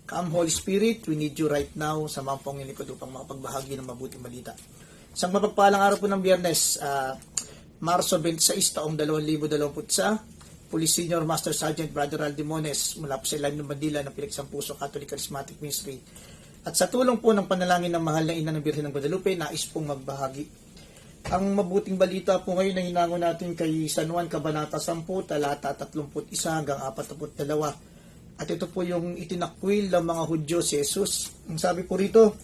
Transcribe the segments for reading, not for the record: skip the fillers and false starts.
Come Holy Spirit, we need you right now sa mga pong ilikod upang makapagbahagi ng mabuting balita. Isang mapagpalang araw po ng Biyernes, Marso 26, taong 2021, Police Senior Master Sergeant Brother Aldimones mula po sa Ilalim ng Bandila ng Piligsang Puso Catholic Charismatic Ministry. At sa tulong po ng panalangin ng mahal na ina ng Birhen ng Guadalupe, nais pong magbahagi. Ang mabuting balita po ngayon na hinango natin kay San Juan Kabanata 10, talata 31 hanggang 42. At ito po yung itinakwil ng mga Hudyo si Jesus. Ang sabi po rito,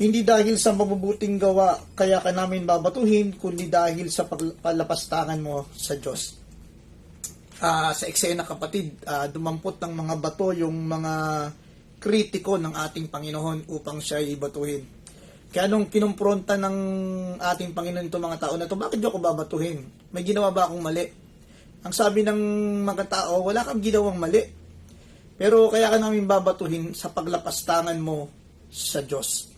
hindi dahil sa mabubuting gawa kaya ka namin babatuhin, kundi dahil sa palapastangan mo sa Diyos. Sa eksena kapatid, dumampot ng mga bato yung mga kritiko ng ating Panginoon upang siya ibatuhin. Kaya nung kinumpronta ng ating Panginoon itong mga tao na ito, bakit niyo ako babatuhin? May ginawa ba akong mali? Ang sabi ng mga tao, wala kang ginawang mali. Pero kaya ka namin babatuhin sa paglapastangan mo sa Diyos.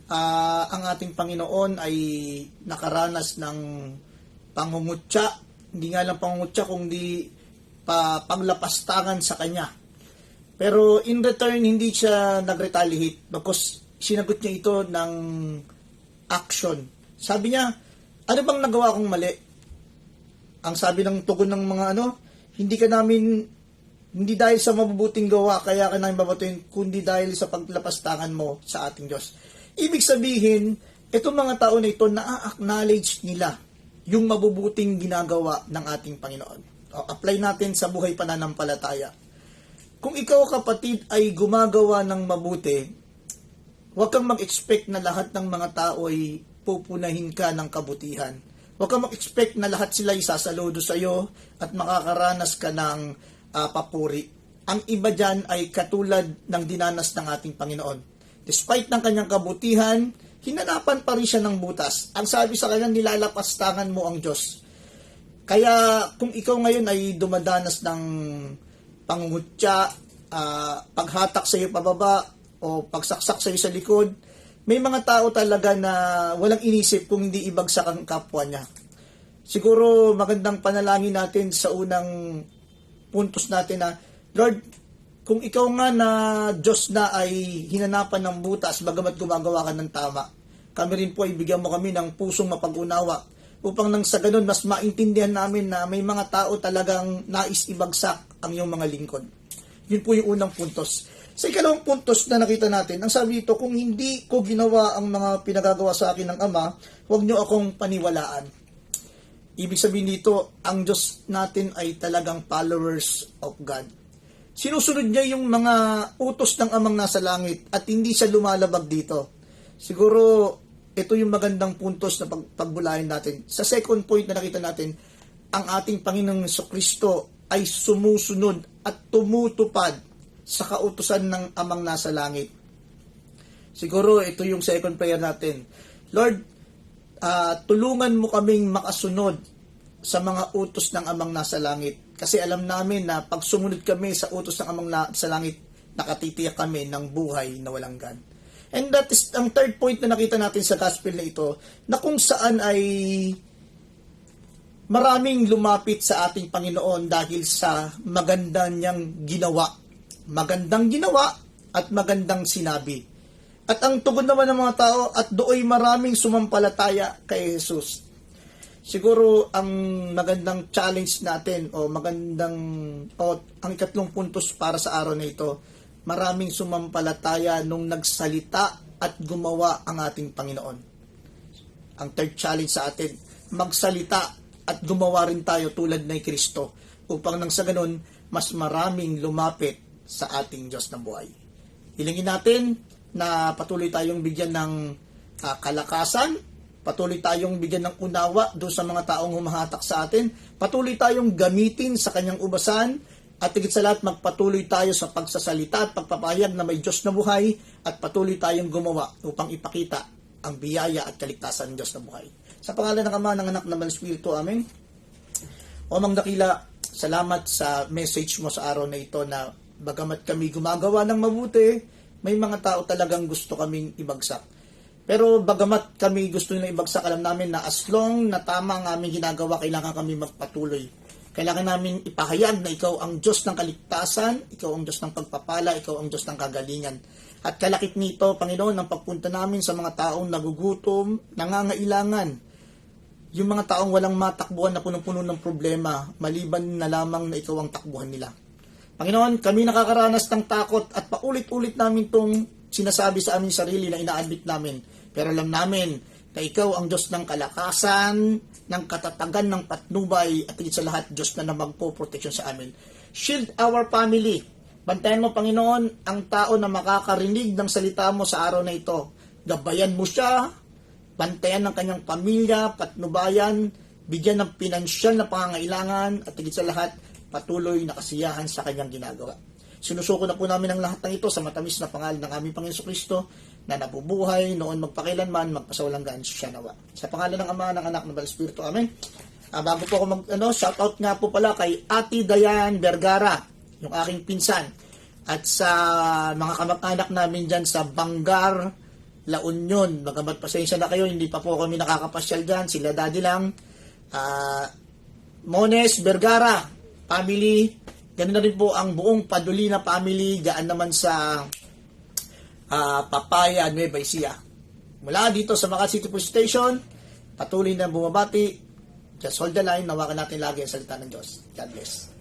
Ang ating Panginoon ay nakaranas ng pangungutya, hindi nga lang pangungutya kundi paglapastangan sa Kanya. Pero in return, hindi siya nag-retaliate because sinagot niya ito ng action. Sabi niya, ano bang nagawa kong mali? Ang sabi ng tugon ng mga hindi dahil sa mabubuting gawa kaya ka namin babatuhin, kundi dahil sa paglapastangan mo sa ating Diyos. Ibig sabihin, itong mga tao na ito, na-acknowledge nila yung mabubuting ginagawa ng ating Panginoon. Apply natin sa buhay pananampalataya. Kung ikaw kapatid ay gumagawa ng mabuti, huwag kang mag-expect na lahat ng mga tao ay pupunahin ka ng kabutihan. Huwag kang mag-expect na lahat sila ay sasaludo sa iyo at makakaranas ka ng papuri. Ang iba dyan ay katulad ng dinanas ng ating Panginoon. Despite ng kanyang kabutihan, hinanapan pa rin siya ng butas. Ang sabi sa kanya, nilalapastangan mo ang Diyos. Kaya kung ikaw ngayon ay dumadanas ng pangungutya, paghatak sa iyo pababa, o pagsaksak sa iyo sa likod, may mga tao talaga na walang inisip kung hindi ibagsak ang kapwa niya. Siguro magandang panalangin natin sa unang puntos natin na, Lord, kung ikaw nga na Diyos na ay hinanapan ng butas bagamat gumagawa ka ng tama, kami rin po ay bigyan mo kami ng pusong mapag-unawa upang nang sa ganun mas maintindihan namin na may mga tao talagang nais ibagsak ang iyong mga lingkod. Yun po yung unang puntos. Sa ikalawang puntos na nakita natin, ang sabi dito, kung hindi ko ginawa ang mga pinagagawa sa akin ng Ama, huwag niyo akong paniwalaan. Ibig sabihin dito, ang Diyos natin ay talagang followers of God. Sinusunod niya yung mga utos ng Amang nasa langit at hindi siya lumalabag dito. Siguro, ito yung magandang puntos na pagbulahin natin. Sa second point na nakita natin, ang ating Panginoong Jesucristo ay sumusunod at tumutupad sa kautusan ng Amang nasa langit. Siguro, ito yung second prayer natin. Lord, tulungan mo kaming makasunod sa mga utos ng Amang nasa langit. Kasi alam namin na pag sumunod kami sa utos ng Amang nasa langit, nakatitiyak kami ng buhay na walang gan. And that is ang third point na nakita natin sa gospel na ito, na kung saan ay maraming lumapit sa ating Panginoon dahil sa maganda niyang ginawa. Magandang ginawa at magandang sinabi. At ang tugon naman ng mga tao, at dooy maraming sumampalataya kay Jesus. Siguro ang magandang challenge natin ang ikatlong puntos para sa araw na ito, maraming sumampalataya nung nagsalita at gumawa ang ating Panginoon. Ang third challenge sa atin, magsalita at gumawa rin tayo tulad ni Kristo upang nang sa ganun, mas maraming lumapit sa ating Diyos na buhay. Hilingin natin na patuloy tayong bigyan ng kalakasan, patuloy tayong bigyan ng unawa doon sa mga taong humahatak sa atin, patuloy tayong gamitin sa kanyang ubasan, at higit sa lahat magpatuloy tayo sa pagsasalita at pagpapahayag na may Diyos na buhay, at patuloy tayong gumawa upang ipakita ang biyaya at kaligtasan ng Diyos na buhay. Sa pangalan ng Ama, ng Anak, ng Banal Espiritu, Amen. O Amang Dakila, salamat sa message mo sa araw na ito na bagamat kami gumagawa ng mabuti, may mga tao talagang gusto kaming ibagsak. Pero bagamat kami gusto nila ibagsak, alam namin na as long na tama ang aming ginagawa, kailangan kami magpatuloy. Kailangan namin ipahayag na ikaw ang Diyos ng kaligtasan, ikaw ang Diyos ng pagpapala, ikaw ang Diyos ng kagalingan. At kalakip nito, Panginoon, ang pagpunta namin sa mga taong nagugutom, nangangailangan, yung mga taong walang matakbuhan na punong-puno ng problema, maliban na lamang na ikaw ang takbuhan nila. Panginoon, kami nakakaranas ng takot at paulit-ulit namin itong sinasabi sa aming sarili na ina-admit namin. Pero alam namin na ikaw ang Diyos ng kalakasan, ng katatagan ng patnubay, at higit sa lahat, Diyos na magpo-protection sa amin. Shield our family. Bantayan mo, Panginoon, ang tao na makakarinig ng salita mo sa araw na ito. Gabayan mo siya, bantayan ng kanyang pamilya, patnubayan, bigyan ng pinansyal na pangangailangan, at higit sa lahat, patuloy na kasiyahan sa kanyang ginagawa. Sinusuko na po namin ang lahat ng ito sa matamis na pangalan ng aming Panginoon Kristo na nabubuhay noon magpakailanman, magpasawalang siya nawa. Sa pangalan ng Ama, ng Anak, ng Banal Espiritu. Amen. Bago po ako shoutout nga po pala kay Ate Dayan Vergara, yung aking pinsan. At sa mga kamag-anak namin dyan sa Bangar, La Union. Magamat pasensya na kayo, hindi pa po kami nakakapasyal dyan. Sila daddy lang. Mones Vergara family. Ganun na rin po ang buong Padolina family. Diyan naman sa Papaya, Nueva Ecija. Mula dito sa Makati City Police Station, patuloy na bumabati. Just hold the line. Nawakan natin lagi ang salita ng Diyos. God bless.